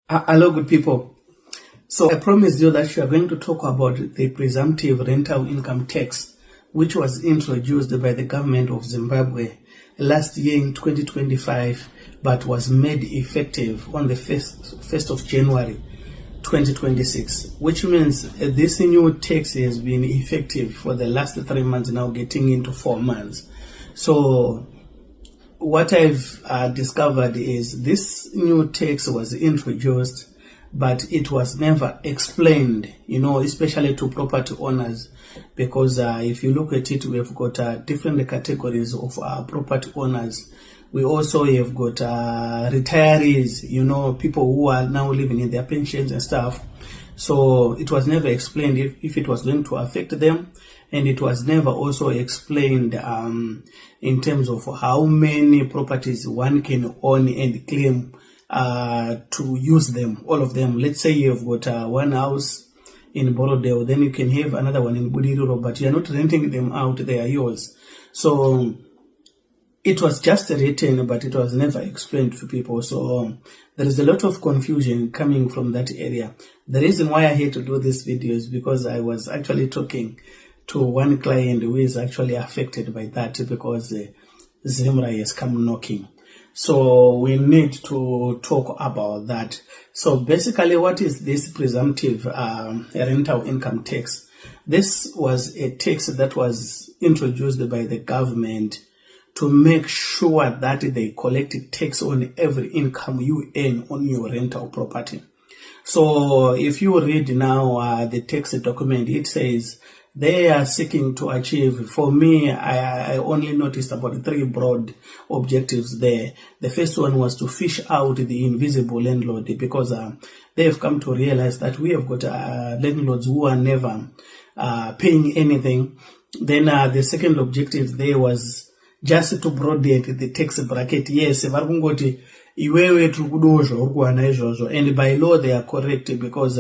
Hello, good people. So I promised you that you are going to talk about the presumptive rental income tax, which was introduced by the government of Zimbabwe last year in 2025, but was made effective on the 1st of January 2026, which means this new tax has been effective for the last 3 months, now getting into 4 months. So what I've discovered is this new tax was introduced, but it was never explained, especially to property owners, because if you look at it, we've got different categories of property owners. We also have got retirees, people who are now living in their pensions and stuff. So it was never explained if it was going to affect them, and it was never also explained in terms of how many properties one can own and claim to use them, all of them. Let's say you've got one house in Borodale, then you can have another one in Budiriro, but you're not renting them out, they are yours. So it was just written, but it was never explained to people. So there is a lot of confusion coming from that area. The reason why I had to do this video is because I was actually talking to one client who is actually affected by that, because Zimra has come knocking. So we need to talk about that. So basically, what is this presumptive rental income tax? This was a tax that was introduced by the government to make sure that they collect tax on every income you earn on your rental property. So if you read now the tax document, it says they are seeking to achieve, for me, I only noticed about 3 broad objectives there. The first one was to fish out the invisible landlord, because they have come to realize that we have got landlords who are never paying anything. Then the second objective there was just to broaden the tax bracket. Yes, and by law they are correct, because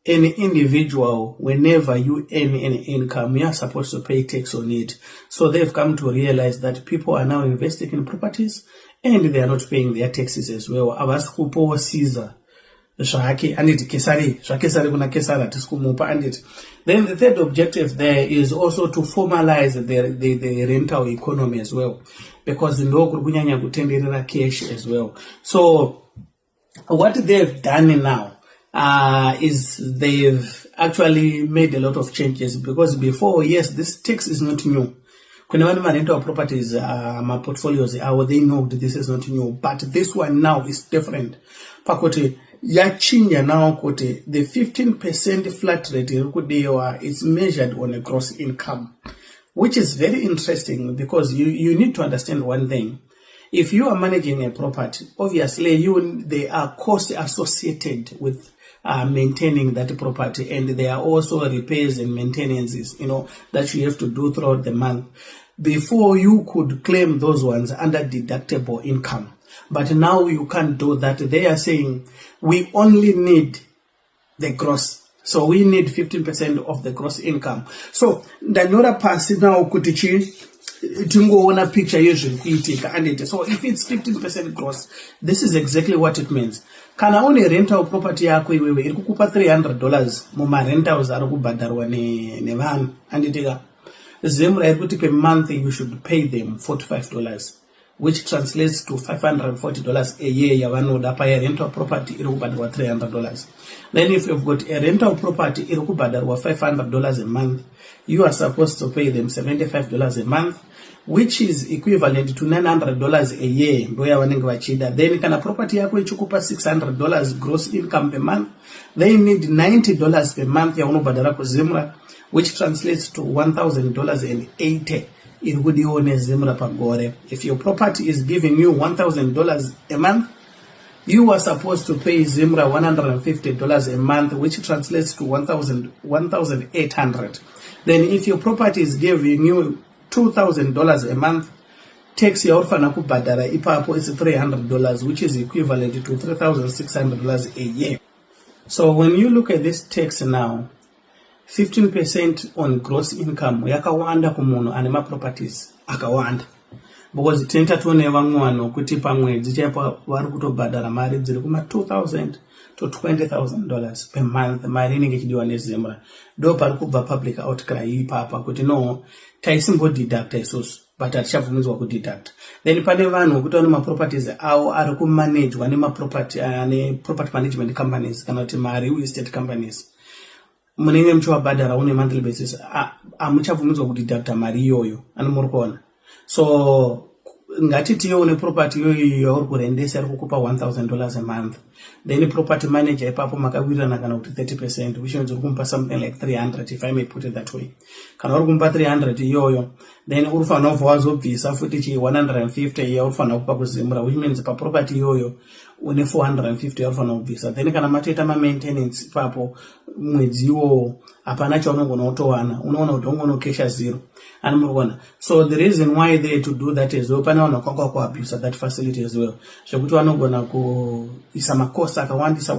any individual, whenever you earn any income, you are supposed to pay tax on it. So they've come to realize that people are now investing in properties and they are not paying their taxes as well. Then the third objective there is also to formalize the rental economy as well, because the cash as well. So what they've done now is they've actually made a lot of changes, because before, yes, this tax is not new. When rental properties, my portfolios, they know that this is not new, but this one now is different. Yachinja now kote the 15% flat rate is measured on a gross income, which is very interesting, because you need to understand one thing. If you are managing a property, obviously there are costs associated with maintaining that property, and there are also repairs and maintenances, that you have to do throughout the month before you could claim those ones under deductible income. But now you can't do that. They are saying we only need the gross. So we need 15% of the gross income. So Danora pass now tungo one picture usually. So if it's 15% gross, this is exactly what it means. Can I only rental property yako iwewe ilikukupa $300 muma rentals arukubadarwa ne van anditega. Zimra ikuti per month you should pay them $45. Which translates to $540 a year. Yavanoda pay a rental property irukubadwa $300. Then if you've got a rental property irukubadwa $500 a month, you are supposed to pay them $75 a month, which is equivalent to $900 a year. Then can a property yako ichukupa $600 gross income per month, they need $90 per month ya unobadarako Zimra, which translates to $1,080. If your property is giving you $1,000 a month, you are supposed to pay Zimra $150 a month, which translates to $1,800. Then if your property is giving you $2,000 a month, tax your orphanaku badara ipapo is $300, which is equivalent to $3,600 a year. So when you look at this tax now, 15% on gross income yakawanda kumuno anema properties akawanda. because tinta tone vamwe vanhu kuti pamwedzi chaipo vari kutobhadhara mari dziri kuma $2,000 to $20,000 per month, mari inenge ichidiwa neZimra. Ndo pari kubva public outcry ipapa kuti no taisimbodhidhakta isusu but hatichabvumidzwa kudhidhakta. Then pane vanhu vokuti vane maproperties avo ari kumanejwa nemaproperty property management companies kana kuti real estate companies. Munenge muchivabhadhara on a monthly basis, hamuchabvumidzwa kudhidhakta mari iyoyo muri kuona. So ngatitiwo neproperty iyoyo yauri kurendesa iri kukupa $1,000 a month, then property manager ipapo makawirirana kana kuti 30%, which means uri kumupa something like 300 if I may put it that way. Kana uri kumupa 300 iyoyo, then uri kufanira kubva wazobvisa futi chi 150 iya uri kufanira kupa kuZimra, which means pa property iyoyo une 450 uri kufanira kubvisa. Then kana matoita maintenance ipapo mwedzi iwowo hapana chaunogona kutowana, unoona kuti ungonokesha zero. And murikona. So the reason why they to do that is pane vanhu vakanga kuabuse that facility as well. Zvekuti vanogona kuisa makosa akawandisa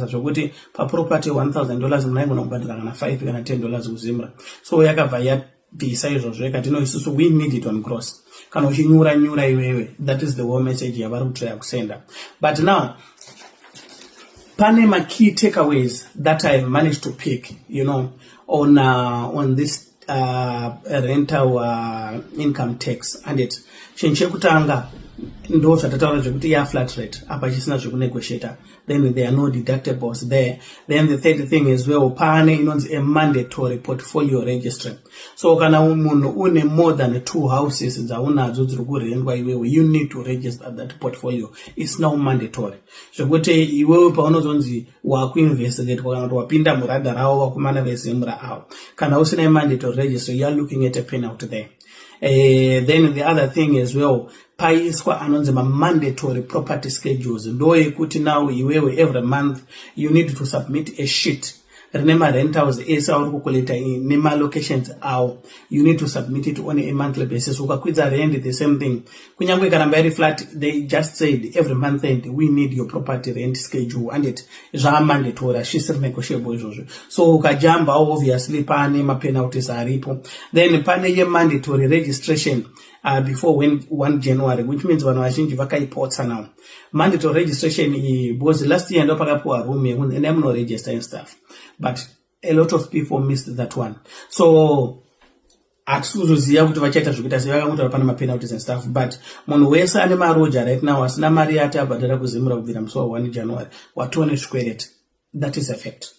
zvekuti pa property $1,000 munaigona kubhadhara kana $5 kana $10 kuZimra. So yakabva yabvisa izvozvo ikati no isusu we need it on gross. Kana uchinyura iwewe, that is the whole message yavari kutraya kusenda. But now pane ma key takeaways that I managed to pick, on this rental income tax. And it chinchekutanga ndo zvatataura zvekuti ya flat rate apa chisina zvekunegotiate, then there are no deductibles there. Then the third thing is well pane inonzi a mandatory portfolio registry. So kana munhu une more than 2 houses dzaunadzo dziri kurendwa iwewe, you need to register that portfolio. It's now mandatory. Zvekuti iwewe paunozonzi wakuinvestigate kana kuti wapinda muradha ravo vakumana veZimra avo, kana usina mandatory registry, you are looking at a penalty there. Then the other thing as well, paiswa anonzi mandatory property schedules. Ndo yekuti now iwewe every month you need to submit a sheet rine rentals ese auri kukoleta nema locations awo, you need to submit it on a monthly basis. Ukakwidza rent the same thing. Kunyangwe karamba iri flat, they just said every month end we need your property rent schedule, and it mandatory, ashisiri negotiable izvozvo. So ukajamba obviously pane ma penalties aripo. Then pane ye mandatory registration before 1 January, which means vanhu vazhinji vakaipotsa now. Mandatory registration because last year ndo pakapuwa room yekuti no register and stuff, but a lot of people missed that one. So hatikuzoziva kuti vachaita zvekuita sei, vakangotaura pane mapenalties and stuff, but munhu wese ane maroja right now asina mari yati abhadhara kuZimra kubvira musi wa 1 January watone zvikwereti. That is a fact.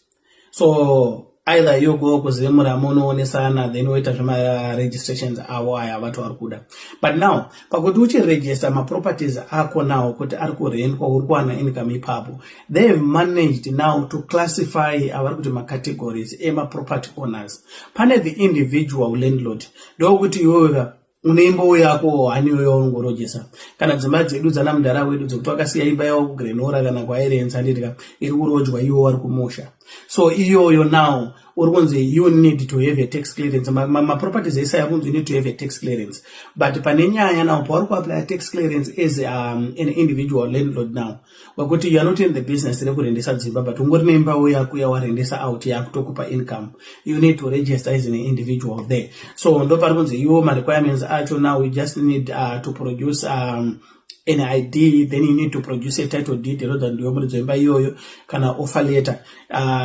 So either you go kuZimra munoonesana then woita zvema registrations avo aya vatu vari kuda. But now pakuti uchiregister maproperties ako now kuti ari kurendwa uri kuwana income ipapo, they have managed now to classify avari kuti macategories emaproperty owners. Pane the individual landlord, ndokuti iwewe uneimbo yako haniyo ungorojesa. Kana dzimba dzedu dzana mudhara wedu dzekuti wakasiya imba yawo kuGrenora kana kwaIrenza nditika iri kurojwa iwo vari kumusha. So iyoyo now you need to have a tax clearance. My properties esa yakunzi you need to have a tax clearance. But pane nyaya now pauri kuapply tax clearance as an individual landlord now, wakuti you are not in the business rekurendesa dzimba but ungori neimba yako yawarendesa out yakutokupa income, you need to register as an individual there. So ndo pari kunzi iwo ma requirements acho now we just need to produce an ID, then you need to produce a title deed rather than your dzimba iyoyo kana offer letter.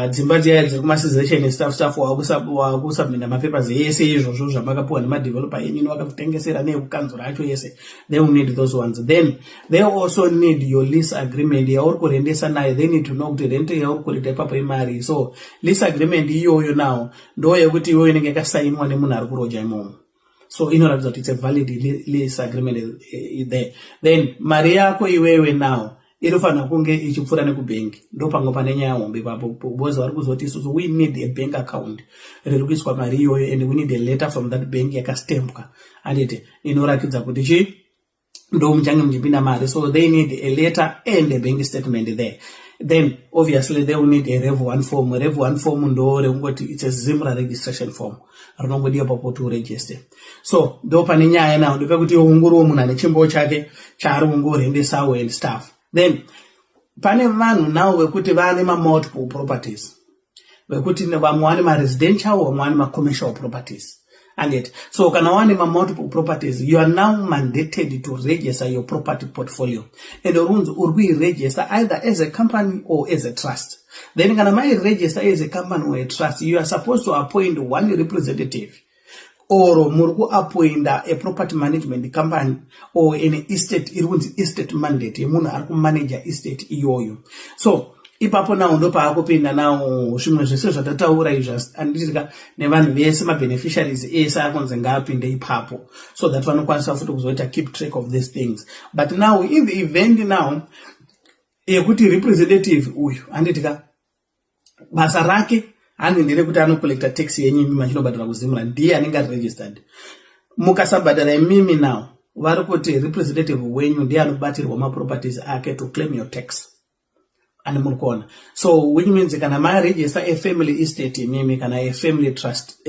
Dzimba dziya dziri kumasization and stuff wakusubmit mapapers ese izvozvo zvamakapuwa nemadeveloper yenyu vakakutengesera nekukanzura acho yese, they will need those ones. Then they also need your lease agreement yauri kurendesa nayo. They need to know kuti rent yauri kurita ipapo imari. So lease agreement iyoyo now ndo yekuti iyoyo inenge yakasainwa nemunhu ari kuroja imomo. So inoratidza kuti it's a valid lease agreement there. Then mari yako iwewe now inofanira kunge ichipfuura nekubenki. Ndo pango pane nyaya hombe ipapo, because vari kuzoti isusu we need a bank account riri kuiswa mari iyoyo, and we need a letter from that bank yakastempwa anditi inoratidza kuti chi ndo muchange muchipinda mari. So they need a letter and a bank statement there. Then obviously they will need a Rev 1 form. Rev 1 form ndo rekungoti it's a Zimra registration form rinongodiwa papo to register. So ndo pane nyaya nawo ndopekuti unguriwo munhu ane chimbo chake chaari kungorendesawo and stuff. Then pane vanhu nawo vekuti vane multiple properties, vekuti vamwe vane residential, vamwe vane commercial properties. And it. So kana one multiple properties, you are now mandated to register your property portfolio. And the rules will be register either as a company or as a trust. Then kana mai register as a company or a trust, you are supposed to appoint one representative. Or murku appoint a property management company or an estate, it was estate mandate, muna arku manager estate iyoyo. So ipapo now ndopa akupinda now zvimwe zvese zvatataura izvasi anditika nevanhu vese mabeneficiaries ese akonzi ngaapinde ipapo, so that vanokwanisa futi kuzoita keep track of these things. But now in the event now yekuti representative uyu anditika basa rake handendere kuti anokolekta tax yenyu imimi machinobhadhara kuzimura, ndiye anenge ari registered. Mukasabhadhara imimi now vari kuti representative wenyu ndiye anobatirwa maproperties ake to claim your tax. And murkona. So which means kana ma register a family estate imimi kana a family trust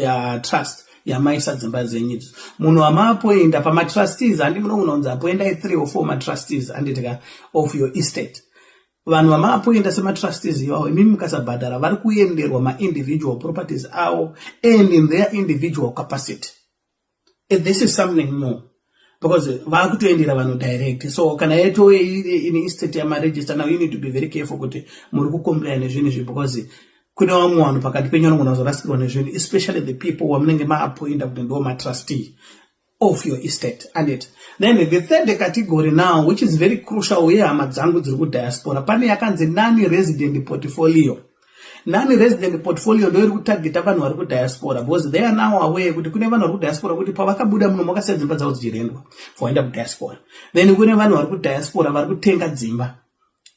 ya maisa dzimba zenyu. Munhu amapoinda pama trustees andi munounza apoinda 3 or 4 ma trustees anditika of your estate. Vanhu vamapoinda sema trustees iwawo imimi mukasabhadhara vari kuenderwa ma individual properties awo and in their individual capacity. And this is something new. Because vakutoendera vanhu direct. So kana yeto in estate ya register, now you need to be very careful kuti muri kucomplain nezvinhu izvi, because kune vamwe vanhu pakati penyu vanogona kuzorasirwa nezvinhu, especially the people wamunenge maappointa kuti ndo matrustee of your estate. And it then the third category now, which is very crucial, uye hama dzangu dziri kudiaspora, pane yakanzi non-resident portfolio. Non-resident portfolio ndo iri kutargeta vanhu vari kudiaspora, because they are now aware kuti kune vanhu vari kudiaspora kuti pavakabuda muno makasiya dzimba dzavo dzichirendwa voenda kudiaspora. Then kune vanhu vari kudiaspora vari kutenga dzimba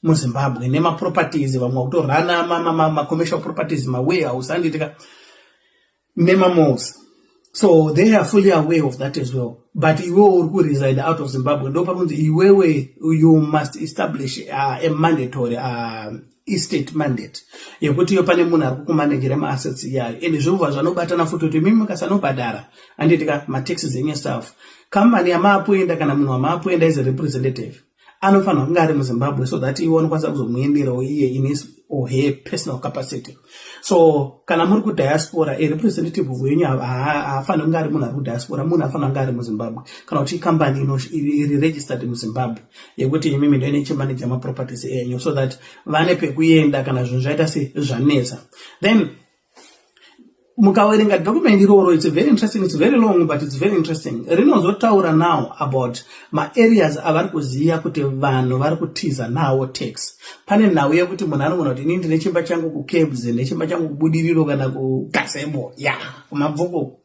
muZimbabwe nemaproperties, vamwe kutorana ma-commercial properties, ma-warehouse anditika nema-malls. So they are fully aware of that as well. But iwewe uri reside out of Zimbabwe, ndo pakunzi iwewe you must establish a mandatory estate mandate yekuti iyo pane munhu ari kukumanejera ma-assets yayo. And zvinobva zvanobatana futi kuti mimi mukasanobhadhara anditika ma-taxes enye staff, company yamaapoinda kana munhu wamaapoinda as a representative anofanira kunge ari muZimbabwe, so that iwe unokwanisa kuzomuenderawo iye in his or her personal capacity. So kana muri kudiaspora, a representative wenyu haafanira kunge ari munhu ari kudiaspora, munhu afanira kunge ari muZimbabwe, kana kuti company iri registered muZimbabwe yekuti imimi ndo ine chimanage maproperties enyu, so that vane pekuenda kana zvinhu zvaita sezvanetsa. Then mukawerenga document iroro, it's very interesting, it's very long but it's very interesting. Rinozotaura now about ma-areas avari kuziya kuti vanhu vari kutiza nawo tax. Pane nhau yekuti munhu anogona kuti inini ndine chimba changu kuCabs nechimba changu kuBudiriro kana kuGazebo kumabvuku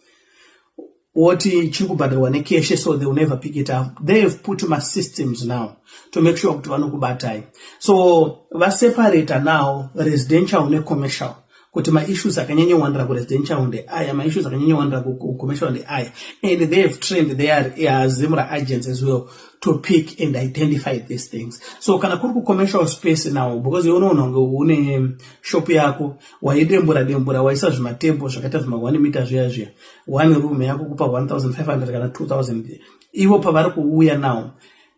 woti chiri kubhadharwa nekeshe, so they will never pick it up. They have put my systems now to make sure kuti vanokubatai. So vaseparata now residential necommercial, kuti ma-issues akanyanya wandira ku-residential ndeaya, ma-issues akanyanya wandira ku-commercial ndeaya. And they have trained their Zimra agents as well to pick and identify these things. So kana kuri ku-commercial space now, because you know une shop yako waidembura waisa zvimatembo zvakaita zvima 1 meter zviya one room yako kupa 1500 kana 2000, ivo pavari kuuya now.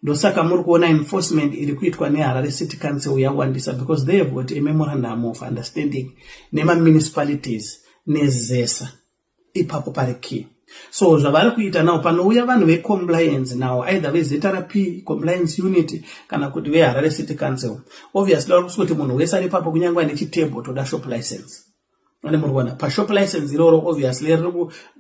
Ndosaka muri kuona enforcement iri kuitwa neHarare City Council yawandisa, because they have got a memorandum of understanding nema municipalities nezesa ipapo pari key. So zvavari kuita now, panouya vanhu ve-compliance now, either ve-ZRP compliance unit kana kuti veHarare City Council. Obviously vari kusikuti munhu wese ari papo kunyangwa nechitebo toda shop license. Ane murwana pa shop license iroro, obviously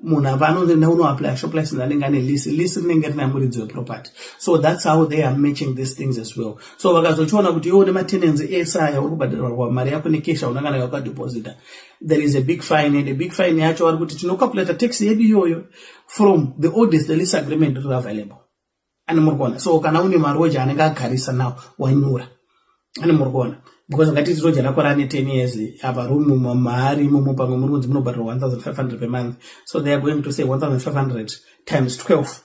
munhu apanonzi unoapply shop license anenge ane lease rinenge rina muridzi weproperty. So that's how they are matching these things as well. So vakazochiona kuti iwo nematenants ese aya uri kubhadharwa mari yako nekesha unangana wakadeposita, there is a big fine, and a big fine yacho vari kuti tinocalculate tax yedu iyoyo from the oldest lease agreement that is available. Ane murwana. So kana une maroja anenge agarisa now wanyura. Ane murwana. Because ngati roja rako rane 10 years apa room mahari mumo pamwe muri kunzi munobhadharwa 1500 per month, so they are going to say 1500 times 12,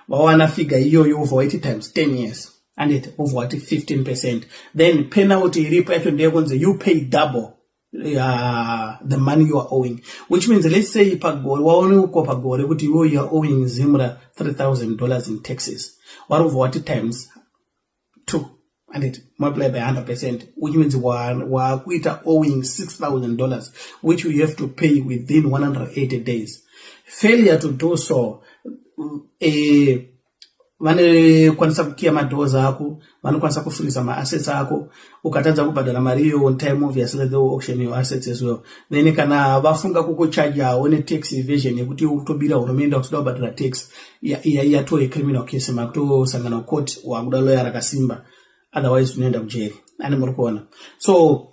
vawana figure iyoyo over 80 times 10 years and it over 15%. Then penalty iripo yacho ndeyekunzi you pay double the money you are owing, which means let's say pagore waone uko pagore kuti you are owing Zimra $3,000 in taxes, what over what times 2 and it multiplied by 100%, which means wakuita owing $6,000, which you have to pay within 180 days. Failure to do so, vanokwanisa kukiya madhoors ako, vanokwanisa kufreeza ma-assets ako, ukatadza kubhadhara mari iyo on time, obviously they will auction your assets as well. Then kana vafunga kukuchargeawo ne-tax evasion yekuti utobira hurumende wakutoda kubhadhara tax, yatove criminal case, makutosangana court wakuda lawyer rakasimba, otherwise unoenda kujeri. Ani muri kuona. So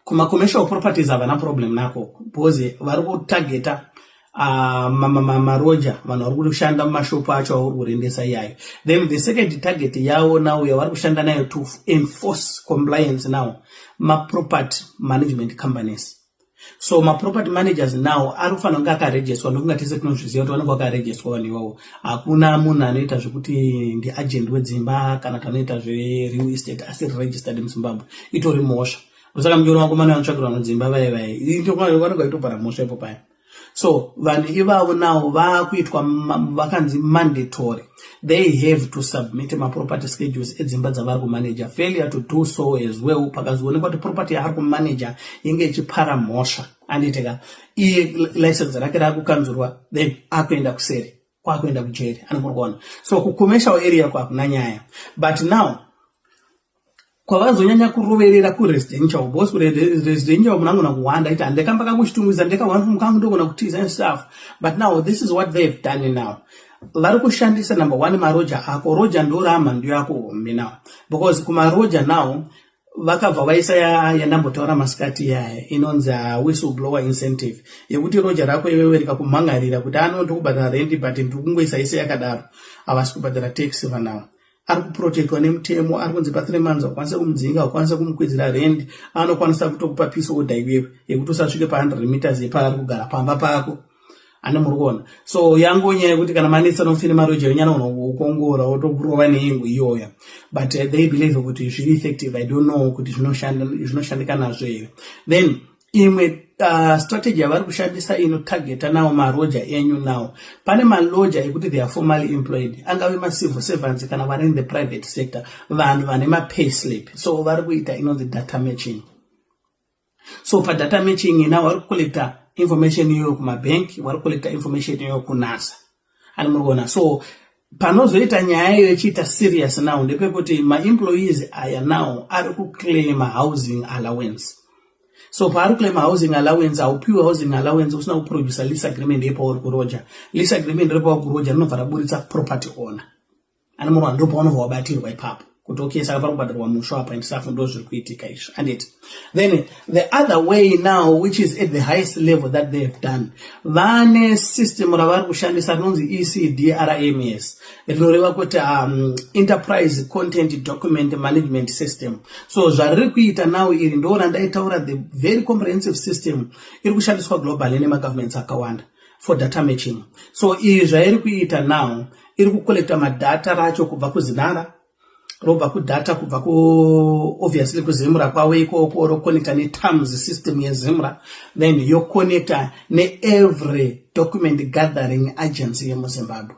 kuma-commercial properties havana problem nako, because vari kutargeta maroja vanhu vari kushanda mumashopu acho auri kurendesa iyayo. Then the second target yavo now yavari kushanda nayo to enforce compliance now ma-property management companies. So ma-property managers now ari kufanira kunge akaregistrwa, ndokunga tese tinozviziva kuti vanenge vakaregistrwa vanhu ivavo. Hakuna munhu anoita zvekuti ndi-agent wedzimba kana kanoita zve-real estate asiri registered muZimbabwe, itori mhosva. Ndosaka muchiona vakomana vanotsvakirwa mudzimba vai vanenge vaitobhara mhosva ipo paya. So vanhu ivavo now vakuitwa vakanzi mandatory, they have to submit ma-property schedules edzimba dzavari kumanager. Failure to do so as well, pakazoonekwa kuti property yaari kumanager inge ichipara mhosva, anditeka iye license rake rakukanzurwa, then akuenda kuseri, kwakuenda kujeri, anokuona. So ku-commercial area kwakuna nyaya, but now kwavazonyanya kuroverera ku-residential, because ku-residential munangona kuwanda iti handekamba kakuchitumwiza ndekawana mukangu ndogona kutiza and stuff. But now this is what they've done now. Vari kushandisa number one maroja ako, roja ndo ramhandu yako hombe now, because kumaroja now vakabva vaisa yanambotaura masikati yaya inonzi whistleblower incentive yekuti roja rako iwewe rikakumhangarira kuti anondokubhadhara rendi but ndikungoisa ise yakadaro, havasi kubhadhara tax vanawo. Ari kuprotectwa nemutemo, ari kunzi pa 3 months wakwanisa kumudzinga, wakwanisa kumukwidzira rent, anokwanisa kutokupa peace order iwewe yekuti usasvike pa 100 meters yepaari kugara pamba pako. Ane muri kuona. So yangonya yekuti kana manetsa nofine maroja yonyana unokongora wotokurova neyengo iyoya. But they believe kuti zviri effective. I don't know kuti zvinoshandika nazvo here. Then imwe strategy yavari kushandisa inotargeta nawo maroja enyu now. Pane maloja ekuti they are formally employed, angave ma-civil servants kana vari in the private sector, vanhu vane ma-pay slip. So vari kuita inonzi data matching. So pa data matching now vari kucollecta information iyoyo kumabank, vari kucollecta information iyoyo kunasa. Ani muri kuona. So panozoita nyaya iyo ichiita serious now ndepekuti ma-employees aya now ari kuclaim housing allowance. So paari claim housing allowance, haupiwa housing allowance usina kuproducer lease agreement yepauri kuroja. Lease agreement repauri kuroja rinobva raburitsa property owner. Ani muri ndo paunobva wabatirwa ipapo kuti okay saka pari kubhadharwa musho apa ndisafu ndo zviri kuitika izvo. And it then the other way now, which is at the highest level that they have done, vane system ravari kushandisa rinonzi ECDRMS, rinoreva kuti enterprise content document management system. So zvariri kuita now iri ndo randaitaura, the very comprehensive system iri kushandiswa globally nemagovernments akawanda for data matching. So izvi zvairi kuita now iri kucollecta madata racho kubva kuZinara, robva kudata kubva obviously kuZimra kwawe ikoko, rokonecta neTAMS system yeZimra, then yokonecta ne-every document gathering agency yemuZimbabwe.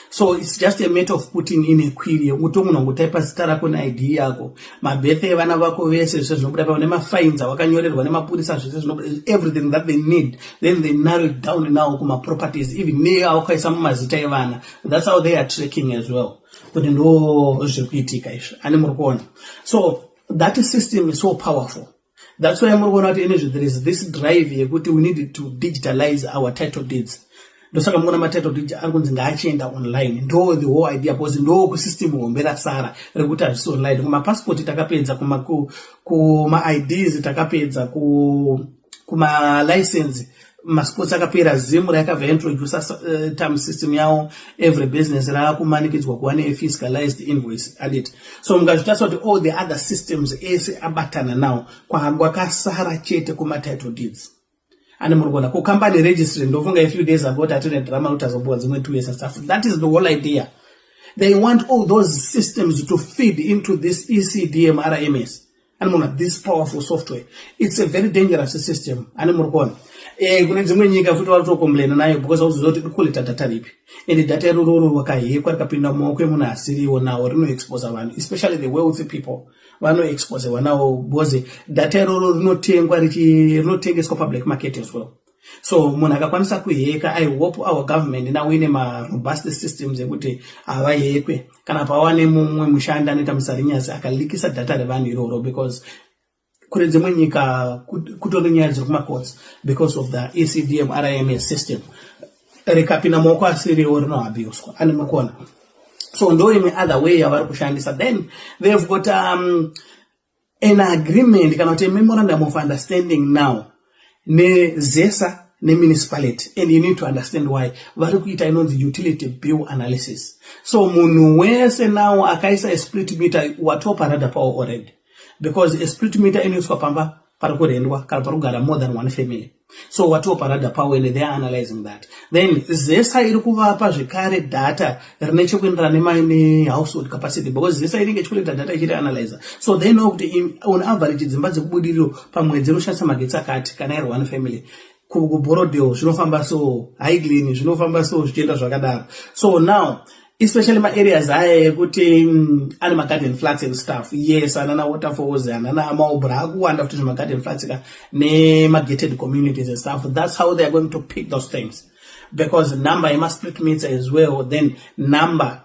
So it's just a matter of putting in a query yekuti munhu angotaipa zita rako neID yako, mabirthday evana vako vese zvese zvinobuda pa nemafines awakanyorerwa nemapurisa zvese zvinobuda, everything that they need, then they narrow it down now kuma properties, even awakaisa mumazita evana. That's how they are tracking as well. Kuti ndo zviri kuitika izvi. Ani muri kuona. So that system is so powerful. That's why muri kuona kuti there is this drive yekuti we need to digitalize our title deeds. Ndosaka muona ma-title deeds ari kunzi ngaachienda online. Ndo the whole idea, because ndo kusystem hombe rasara rekuti hazvisi online. Kuma-passport takapedza, kuma-IDs takapedza, kuma-license masports akapera. Zimra yakabva introduce term system yawo, every business raakumanikidzwa kuva ne-fiscalized invoice audit. So mungazvitarisa kuti all the other systems ese abatana now kwakasara chete kuma-title deeds. And murugona ku company registry ndofunga a few days ago tatene drama utazobuwa zimwe 2 years and stuff. That is the whole idea. They want all those systems to feed into this ECDM RMS. And muna, this powerful software, it's a very dangerous system. And murugona kune dzimwe nyika futi vari kutokomplaina nayo because auziva kuti kukolekta data ripi, ende data iroro wakahekwa rikapinda mumaoko emunhu asiriwo nawo rinoexpose vanhu, especially the wealthy people vanoexpose vanawo, because data iroro rinotengwa rinotengeswa public market as well. So munhu akakwanisa kuheka, I hope our government now ine robust systems ekuti avahekwe kana pawane mumwe mushanda anoita musarinyasi akalikisa data revanhu iroro, because kune dzimwe nyika kutori nyaya dziri kumacourts because of the ECDM RIMS system rikapinda maoko asiriwo rinoabuswa ane makona. So ndo imwe other way yavari kushandisa. Then they've got an agreement kana kuti memorandum of understanding now neZESA municipality, and you need to understand why. Vari kuita inonzi utility bill analysis. So munhu wese now akaisa a split meter watoparada pawo already, because a split meter inoiswa pamba parikurendwa kana parikugara more than one family. So watoparada pawo, and they are analyzing that. Then ZESA iri kuvapa zvekare data rine chekuenderana nehousehold capacity, because ZESA inenge ichikolekta data ichiri analyzer. So they know kuti on average dzimba dzekubudiriro pamwedzi inoshandisa magetsi akati kana iri one family. Kuborodeo zvinofamba so, Highland zvinofamba so, zvichienda zvakadaro. So now especially my areas ekuti ane garden flats and stuff, yes, anana waterfalls anana maubra akuwanda kuti garden flats gated communities and stuff. That's how they're going to pick those things, because number yema split meter as well, then number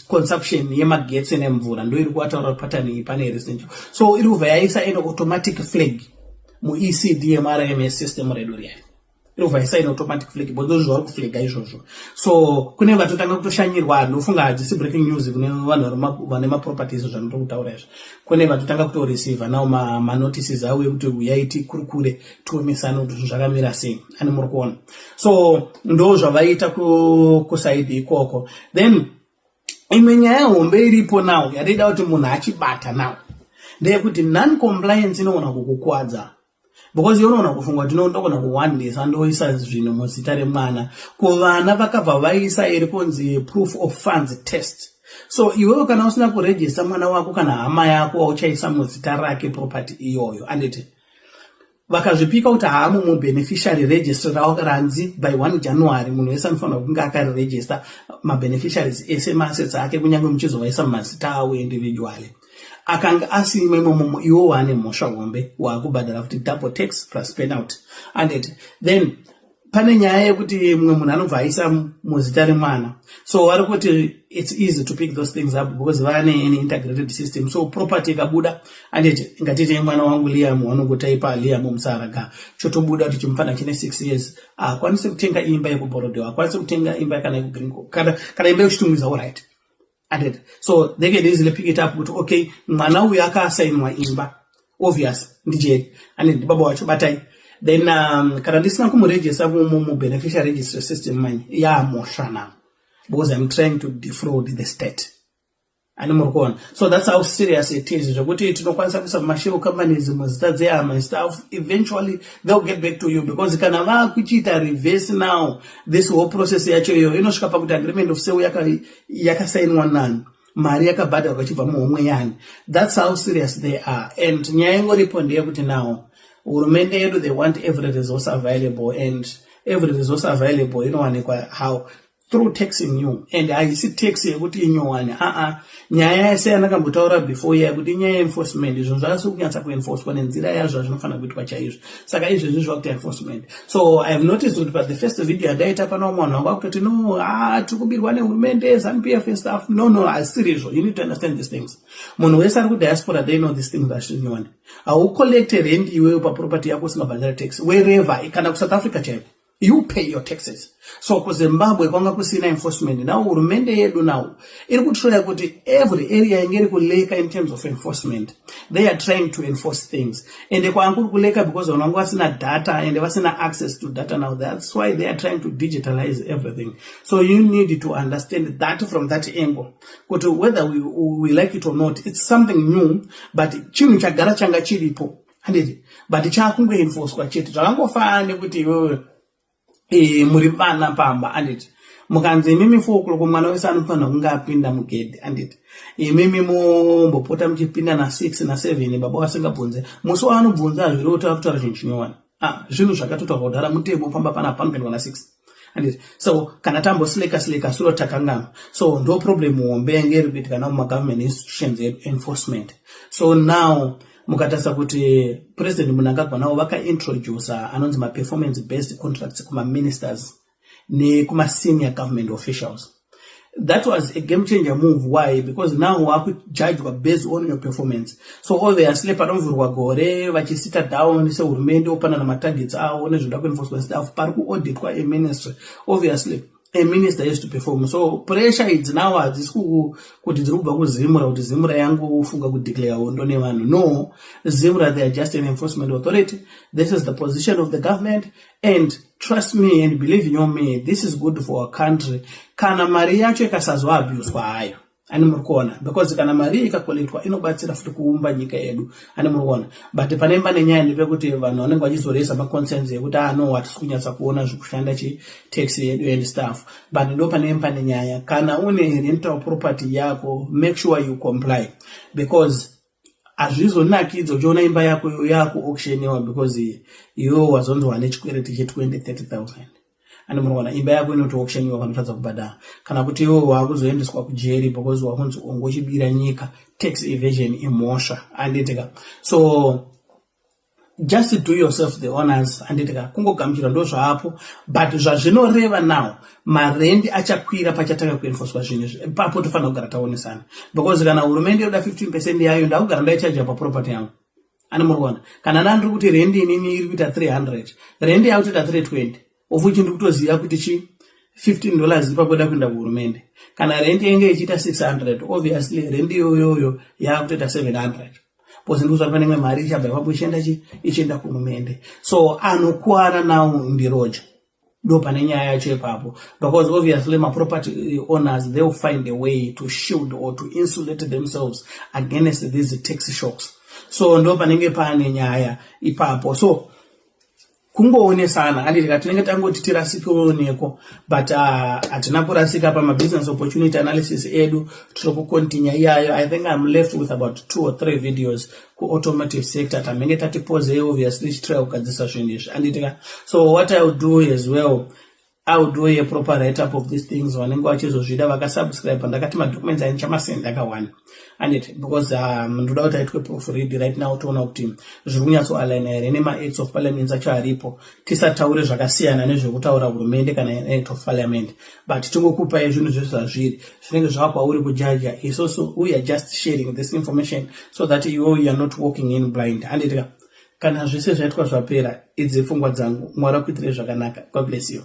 consumption yema gets in mvura ndo iri kuataura pattern pane residential. So iri kuvaisa in automatic flag mu ECDM RIMS system redu riya rovhaisa in automatic flag, but those zvari kuflaga izvozvo. So kune vatotanga kutoshanyirwa, ndofunga hadzisi breaking news kune vanhu vane maproperties zvanoto kutaura izvo. Kune vatotanga kutoreceiva nawo manotices avo ekuti uyai tikurukure tionesane kuti zvinhu zvakamira sei, ani muri kuona. So ndo zvavaita kusaidi ikoko. Then imwe nyaya hombe iripo nawo yarida kuti munhu achibata nawo ndeyekuti non compliance inogona kukukuwadza, because unoona kufunga kuti ndogona kuwandisa ndoisa zvinhu muzita remwana kuvana vakabva vaisa iri kunzi proof of funds test. So iwewe kana usina kuregister mwana wako kana hama yako uchaisa muzita rake property iyoyo, anditi vakazvipika kuti haamu mubeneficiary register ranzi by 1 January munhu wese anofanira kunge akaregister mabeneficiaries ese maassets ake, kunyange muchizovaisa mumazita awo individually. Akanga asime momo iwo wane mhosva hombe wakubhadhara kuti double tax plus penalty. And then pane nyaya yekuti mumwe munhu anobva aisa muzita remwana, so vari kuti it's easy to pick those things up because vane an integrated system. So property ikabuda, and ngatiti mwana wangu Liam wanongotaipa Liam musaraga chotobuda kuti chimufana chine 6 years akwanise kutenga imba yekuborodewa, akwanise kutenga imba kana yekugringo kana imba yekuchitumwiza alright. And so they can easily pick it up with, okay, mwana uyu akasainwa imba obvious ndije and baba wacho batai. Then kana ndisina kumuregister mu beneficiary register system manje ya mosha now, because I'm trying to defraud the state. And more. So that's how serious it is. Mashiro companies must there and stuff. Eventually they'll get back to you, because you can have kuchita reverse now. This whole process yacho you know shikapa with agreement of say yaka sign one nan. Maria kabada wakachiva muomwe yani. That's how serious they are. And nyayengo riponde kuti now urumende yedu they want every resource available, and every resource available you know how through taxing you. And I see tax yekuti inyowane nyaya yese yanakambotaura before yekuti nyaya enforcement izvo zvasi kunyatsa kuenforcwa nenzira yazvo zvinofana kuitwa chaizvo, saka izvezvi zvakuita enforcement. So I have noticed that but the first video ndaita pana munhu wanga kutoti no tikubirwa nehurumende ZANU-PF and stuff. No, asirizvo. You need to understand these things. Munhu wese ari kudiaspora they know these things zvazvinyowani. Collect rent iwewe paproperty yako usingabhadhara tax wherever, kana kuSouth Africa chaipo you pay your taxes. So kuZimbabwe kwanga kusina enforcement. Now hurumende yedu now iri kutroya kuti every area ingeri kuleka in terms of enforcement. They are trying to enforce things. And they kwanga kuleka because wananga wasina data and wasina access to data now. That's why they are trying to digitalize everything. So you need to understand that from that angle. Whether we like it or not, it's something new, but chinhu chagara changa chiripo. But chakunge enforce kwa chete. Zvakangofana kuti wewe muri vana pamba, anditi mukanzi mimi 4 o'clock mwana wese anofanira kunge apinda mugedhe, anditi mimi mumbopota muchipinda na 6 na 7 baba wasingabvunze musi waanobvunza zviri kutaura chinhu chinyowani zvinhu zvakatotaurwa kudhara mutemo famba pana panopindwa na 6, anditi so kana tambosileka suro takangama. So ndo problem hombe ngeri kuitika na government institutions enforcement. So now mukatasa kuti president Mnangagwa nawo vakaintroduce anonzi performance based contracts kuma ministers nekuma senior government officials. That was a game changer move. Why? Because now we could judge based on your performance. So obviously, panovurwa gore vachisita down se hurumende opana na targets awo nezvoda kuenforcement staff pari kuaudit kwa a ministry. Obviously, a minister has to perform. So pressure is now this kuti dziri kubva kuZimura kuti Zimura yangu ufunga kudeclare hondo nevanhu. No, Zimura, they are just an enforcement authority. This is the position of the government, and trust me and believe in me, this is good for our country. Kana mari yacho ikasazwa abuswa hayo ani murikuona, because kana mari ikakolektwa inobatsira futi kuumba nyika yedu ani murikuona. But panemba nenyaya ndepekuti vanhu vanenge vachizoresa maconcerns ekuti no hatisi kunyatsa kuona zvikushanda tax yedu and stuff. But ndo panemba nenyaya, kana une rental property yako, make sure you comply, because azvizonakidza uchiona imba yako auctioniwa because iwo wazonzwa nechikwereti che20-30,000 ani munoona imba yako inoti auctioniwa kanotadza kubhadhara, kana kuti iwo wakuzoendeswa kujeri because wakunzi ongochibira nyika, tax evasion imhosva anditika. So just do yourself the honors anditika, kungogamuchira ndo zvapo. But zvazvinoreva now, marendi achakwira pachatanga kuenforcwa zvinhu izvi. Ipapo tofanira kugara taonesana, because kana hurumende yoda 15% yayo ndakugara ndaichaja paproperty yangu ani murikuona. Kana ndandiri kuti rendi inini iri kuita 300, rendi yakutoita 320, of which ndiri kutoziva kuti $15 ipapo yoda kuenda kuhurumende. Kana rendi yenge ichiita 600, obviously rendi iyoyo yakutoita 700. Pozinduzwa panenge mari ichabva ipapo ichienda kuhurumende. So anokuwara nawo ndiroja ndo pane nyaya yacho ipapo, because obviously my property owners, they will find a way to shield or to insulate themselves against these tax shocks. So ndo panenge pane nyaya ipapo. So kungoonesana anditika tinenge tangoti tirasikeoneko, but hatina kurasika business opportunity analysis edu, tiri kucontinue iyayo. I think I'm left with about 2 or 3 videos ku automotive sector tamenge tatipose obviously try kugadzisa zvinhu izvi anditika. So what I will do as well, I will do a proper write-up of these things. Vanenge vachizozvida vakasubscribe, ndakati madocuments anichamazenda akawanda anditi, because ndoda kuti aitwe proofread right now toona kuti zviri kunyatsoaligna here nema-acts of parliament acho aripo, tisataure zvakasiyana nezvekutaura hurumende kana act of parliament, but tingokupai zvinhu zvese zvazviri zvinenge zvakwauri kujaja. Isusu we are just sharing this information so that you are not walking in blind anditika. Kana zvese zvaitwa zvapera idzi pfungwa dzangu, Mwari akuitire zvakanaka. God bless you.